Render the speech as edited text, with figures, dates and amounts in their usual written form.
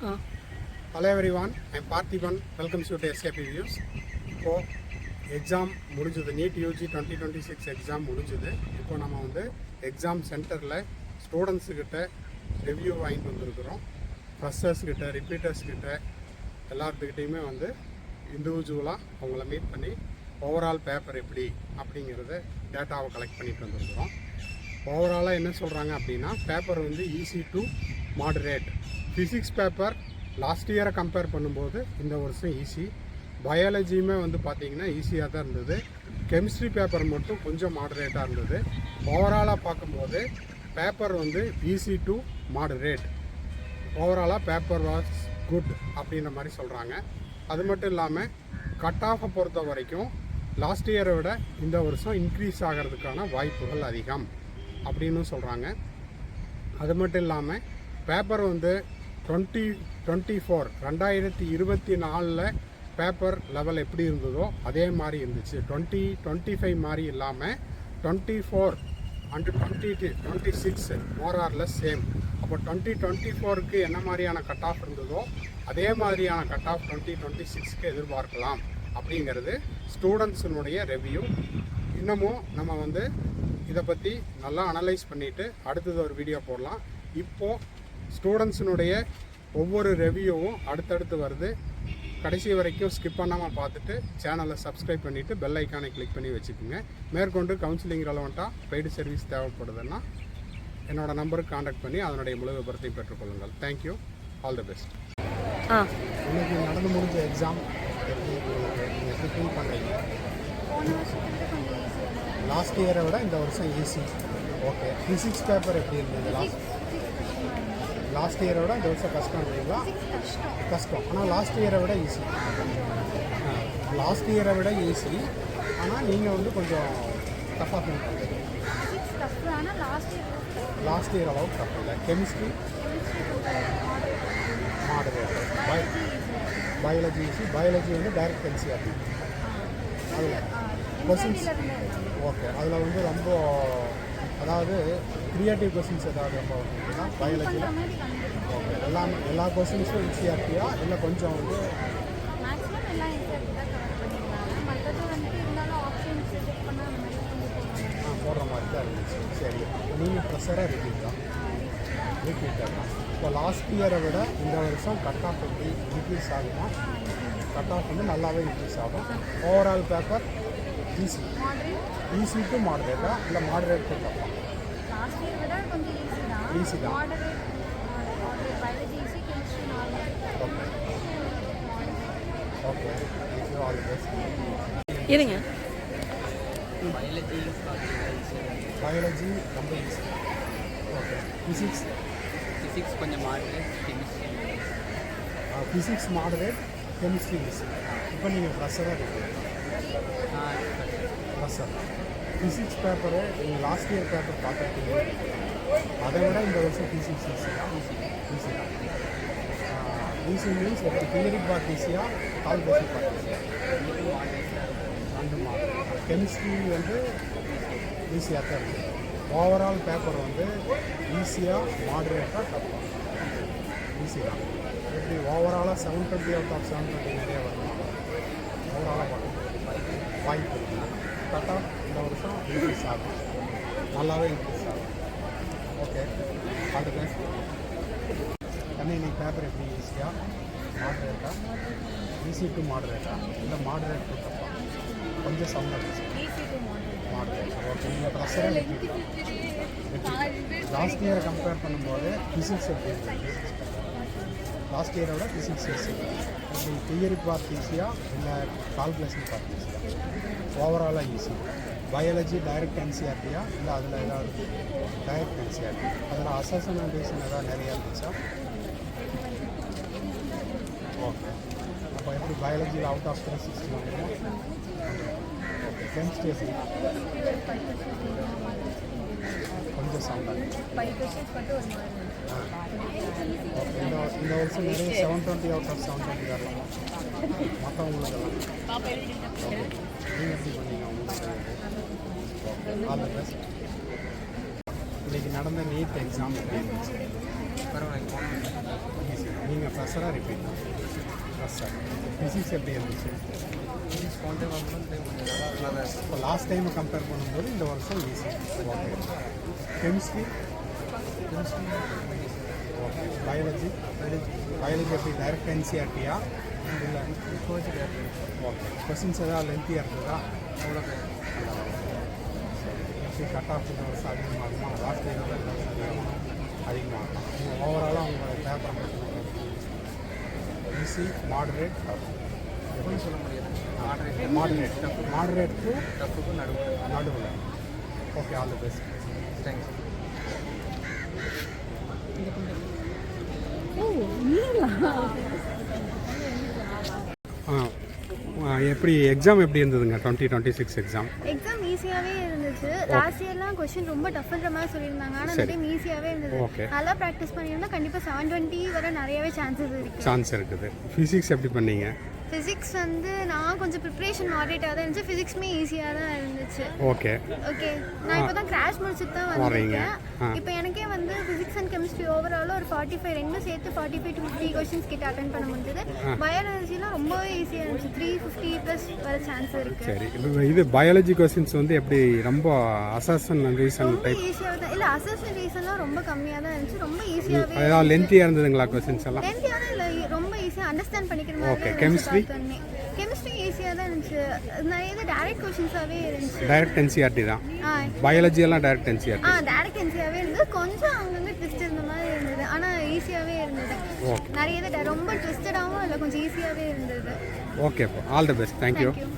Hello everyone, I am Parthiban. Welcome to SKP Views. இப்போது exam முடிஞ்சது, NEET UG 2026 exam முடிஞ்சது. இப்போ நம்ம வந்து எக்ஸாம் சென்டரில் ஸ்டூடெண்ட்ஸுக்கிட்ட ரிவ்யூ வாங்கிட்டு வந்திருக்கிறோம். ஃப்ரெஷர்ஸ்கிட்ட, ரிப்பீட்டர்ஸ்கிட்ட எல்லாத்துக்கிட்டையுமே வந்து இண்டிவிஜுவலாக அவங்கள மீட் பண்ணி ஓவரால் பேப்பர் எப்படி அப்படிங்கிறத டேட்டாவை கலெக்ட் பண்ணிட்டு வந்திருக்கிறோம். ஓவராலாக என்ன சொல்கிறாங்க அப்படின்னா, பேப்பர் வந்து easy to moderate. Physics paper last இயரை கம்பேர் பண்ணும்போது இந்த வருஷம் ஈஸி. பயாலஜியுமே வந்து பார்த்திங்கன்னா ஈஸியாக தான் இருந்தது. கெமிஸ்ட்ரி பேப்பர் மட்டும் கொஞ்சம் மாடரேட்டாக இருந்தது. ஓவராலாக பார்க்கும்போது பேப்பர் வந்து ஈஸி டு மாடரேட். ஓவராலாக பேப்பர் வாஸ் குட் அப்படின்ற மாதிரி சொல்கிறாங்க. அது மட்டும் இல்லாமல் கட் ஆஃபை பொறுத்த வரைக்கும் லாஸ்ட் இயரை விட இந்த வருஷம் இன்க்ரீஸ் ஆகிறதுக்கான வாய்ப்புகள் அதிகம் அப்படின்னு சொல்கிறாங்க. அது மட்டும் இல்லாமல் பேப்பர் வந்து 2024 பேப்பர் லெவல் எப்படி இருந்ததோ அதே மாதிரி இருந்துச்சு. 2025 மாதிரி இல்லாமல் 24 and 2026 more or less same. அப்போ 2024க்கு என்ன மாதிரியான கட் ஆஃப் இருந்ததோ அதே மாதிரியான கட் ஆஃப் 2026க்கு எதிர்பார்க்கலாம் அப்படிங்கிறது ஸ்டூடெண்ட்ஸினுடைய ரெவ்யூ. இன்னமும் நம்ம வந்து இதை பற்றி நல்லா அனலைஸ் பண்ணிவிட்டு அடுத்தது ஒரு வீடியோ போடலாம். இப்போது ஸ்டூடெண்ட்ஸினுடைய ஒவ்வொரு ரெவ்யூவும் அடுத்தடுத்து வருது. கடைசி வரைக்கும் ஸ்கிப் பண்ணாமல் பார்த்துட்டு சேனலை சப்ஸ்கிரைப் பண்ணிவிட்டு பெல் ஐக்கானை கிளிக் பண்ணி வச்சுக்கோங்க. மேற்கொண்டு கவுன்சிலிங் ரெலவெண்ட்டாக பெய்டு சர்வீஸ் தேவைப்படுதுன்னா என்னோடய நம்பருக்கு காண்டாக்ட் பண்ணி அதனுடைய முழு விபரத்தை பெற்றுக்கொள்ளுங்கள். Thank you, all the best. இன்னைக்கு நடந்து முடிஞ்ச எக்ஸாம் எப்படி ஃபீல் பண்ணுறீங்க? லாஸ்ட் இயரை விட இந்த வருஷம் ஈஸி. ஓகே, ஃபிசிக்ஸ் பேப்பர் எப்படி இருந்தது? லாஸ்ட் இயரை விட இந்த வருஷம் கஷ்டம் இல்லைங்களா? கஷ்டம், ஆனால் லாஸ்ட் இயரை விட ஈஸி. லாஸ்ட் இயரை விட ஈஸி, ஆனால் நீங்கள் வந்து கொஞ்சம் டஃப்பாக ஃபீல் பண்ணுறீங்க. லாஸ்ட் இயர் அளவுக்கு டஃப் இல்லை. Chemistry moderate. Biology easy. Biology வந்து டைரக்ட் என்சிஆர்டி. அதில் கொஸ்டின்ஸ் ஓகே, அதில் வந்து ரொம்ப அதாவது க்ரியேட்டிவ் கொஸ்டின்ஸ் ஏதாவது ரொம்ப வந்துன்னா பயாலஜியில் ஓகே. எல்லா கொஸ்டின்ஸும் என்சிஆர்டியா இல்லை கொஞ்சம் வந்து போடுற மாதிரி தான் இருந்துச்சு. சரி, நீங்கள் ப்ரெஷராக ரிப்பீட்டா? இப்போ லாஸ்ட் இயரை விட இந்த வருஷம் கட் ஆஃப் எப்படி இன்க்ரீஸ் ஆகுமா? கட் ஆஃப் வந்து நல்லாவே இன்க்ரீஸ் ஆகும். ஓவரால் பேப்பர் ஈஸி டு மாடரேட்டா இல்லை மாடரேட் டு டஃப்பா? ஈஸி தான். Okay okay, all the best. இருங்க. பயாலஜி ரொம்ப ஈஸி. ஓகே, ஃபிசிக்ஸ் கொஞ்சம் moderate, chemistry physics moderate, chemistry easy. இப்போ நீங்கள் ப்ரெஷராக இருக்கீங்க. ப்ரெஷர் ஃபிசிக்ஸ் பேப்பரு நீங்கள் லாஸ்ட் இயர் பேப்பர் பார்த்துருக்கீங்க, அதை விட இந்த வருஷம் ஃபிசிக்ஸ் ஈஸி தான். ஈஸி மீன்ஸ் எப்படி தியரி பார்ட் ஈஸியாக, கால்குலேஷன் பார்ட் ஈஸியாக, ரெண்டு மாடல். கெமிஸ்ட்ரி வந்து ஈஸியாக தான் இருக்குது. ஓவரால் பேப்பர் வந்து ஈஸியாக மாடரேட்டாக டஃப்பாக ஈஸி தான். எப்படி ஓவராலாக 720 அவுட் ஆஃப் 720 நிறைய வரும். ஓவராலாக பார்க்கணும் வாய்ப்பு இருக்குது. கட் ஆஃப் இந்த வருஷம் இன்க்ரீஸ் ஆகும், நல்லாவே இன்க்ரீஸ் ஆகும். Okay, all the best. இன்னைக்கு பேப்பர் எப்படி ஈஸியாக மாடரேட்டா, ஈஸி டு மாடரேட்டா இல்லை மாடரேட் டு டஃப்பா? கொஞ்சம் சவுண்டாக இருந்துச்சு. மாடரேட். ஓகே, நீங்கள் ப்ரெஷராக லாஸ்ட் இயரை கம்பேர் பண்ணும்போது ஃபிசிக்ஸ் எப்படி இருக்குது? லாஸ்ட் இயரை விட ஃபிசிக்ஸ் ஈஸி. இப்படி தியரி பார்ட் ஈஸியாக இல்லை கால்குலேஷன் பார்ட் ஈஸியாக? ஓவராலாக ஈஸி. பயாலஜி டைரக்ட் என்சிஆர்டியா இல்லை அதில் ஏதாவது டைரக்ட் என்சிஆர்டி? அதில் அசஸ்மெண்டேஷன் ஏதாவது நிறையா இருந்துச்சா? ஓகே, அப்போ எப்படி பயாலஜியில் அவுட் ஆஃப் 360 வந்துடுமா? ஓகே, கெமிஸ்ட்ரி எப்படி? கொஞ்சம் சவுண்டாக. ஓகே, இந்த வருஷம் நிறைய 720 அவுட் ஆஃப் 720 வரலாமா மற்றவங்களுக்கெல்லாம்? ஓகே, நீங்கள் எப்படி பண்ணீங்க உங்களுக்கு? Okay, all the best. இன்றைக்கி நடந்த நீட் எக்ஸாம் எப்படி இருந்துச்சு? பரவாயில்ல போனோம். ஈஸி. நீங்கள் ப்ரெஷராக ரிப்பீட் ப்ரெஷர். ஃபிசிக்ஸ் எப்படி இருந்துச்சு? ஃபிசிக்ஸ் போன டைம் வாங்கணும் டைம் கொஞ்சம் நல்லா தான் இருக்குது. இப்போ லாஸ்ட் டைமை கம்பேர் பண்ணும்போது இந்த வருஷம் easy. Okay. Chemistry okay. Biology எப்படி டைரக்ட் என்சிஆர்டியா இல்லை ஓகே. கொஸ்டின்ஸ் ஏதாவது லென்த்தியாக இருக்குதா? அவ்வளோ எப்படி கட் ஆஃப் இந்த வருஷம் அதிகமாகுமா? லாஸ்ட் டைம் அதிகமாகும். நீங்கள் ஓவராலாக உங்கள் பேப்பர் ஈஸி, மாடரேட், எப்படின்னு சொல்ல முடியாது. மாடரேட் டு டஃப்புக்கும் நடுவில். Okay, all the best. Thanks. எப்படி எக்ஸாம் எப்படி இருந்ததுங்க? 2026 எக்ஸாம் எக்ஸாம் ஈஸியாகவே இருந்துச்சு. லாஸ்ட் இயர்லாம் கொஸ்டின் ரொம்ப டஃப்ன்ற மாதிரி சொல்லியிருந்தாங்க. ஆனால் அந்த டைம் ஈஸியாகவே இருந்தது. ஓகே. நல்லா ப்ராக்டிஸ் பண்ணியிருந்தா கண்டிப்பாக 720 வர நிறையவே சான்ஸ் இருக்குது. ஃபிசிக்ஸ் எப்படி பண்ணீங்க? ஃபிசிக்ஸ் வந்து நான் கொஞ்சம் ப்ரிப்ரேஷன் மாடரேட்டாக தான் இருந்துச்சு. ஃபிசிக்ஸுமே ஈஸியாக தான் இருந்துச்சு. ஓகே. ஓகே, நான் இப்போ தான் கிராஷ் முடிச்சுட்டு தான் வந்திருக்கேன். இப்போ எனக்கே வந்து ஃபிசிக்ஸ் அண்ட் கெமிஸ்ட்ரி ஓவராலும் ஒரு 45 ரெண்டும் சேர்த்து 45 to 50 கொஸ்டின்ஸ் கிட்ட அட்டன் பண்ண முடிஞ்சது. பயாலஜிலாம் ரொம்பவே ஈஸியாக இருந்துச்சு. 350+ வர சான்ஸ் இருக்குது. சரி, இது பயாலஜி கொஸ்டின்ஸ் வந்து எப்படி ரொம்ப அசஸ்ன் ரீசன் ரொம்ப ஈஸியாக தான் இல்லை, அசஸ்மெண்ட் ரீசன்லாம் ரொம்ப கம்மியாக தான் இருந்துச்சு. ரொம்ப ஈஸியாகவே அதாவது லென்த்தியாக இருந்ததுங்களா கொஸ்டின்ஸ் எல்லாம்? லென்த்தியாக தான் இல்லை, ரொம்ப ஈஸியாக அண்டர்ஸ்டாண்ட் பண்ணிக்கிற மாதிரி Okay, தான் chemistry? கெமிஸ்ட்ரி ஈஸியாக தான் இருந்துச்சு. நிறைய இது டைரக்ட் கொஷின்ஸாகவே இருந்துச்சு. டைரக்ட் என்சிஆர்டி தான். ஆ பயாலஜி எல்லாம் டைரக்ட் என்சிஆர்டி. டைரக்ட் என்சியாகவே இருந்தது. கொஞ்சம் அங்கங்கே ட்விஸ்ட் இருந்த மாதிரி இருந்தது, ஆனால் ஈஸியாகவே இருந்தது. ஓகே. நிறைய இது ரொம்ப ட்விஸ்டடாகவும் இல்லை, கொஞ்சம் ஈஸியாகவே இருந்தது. Okay, all the best. Thank you. Thank you.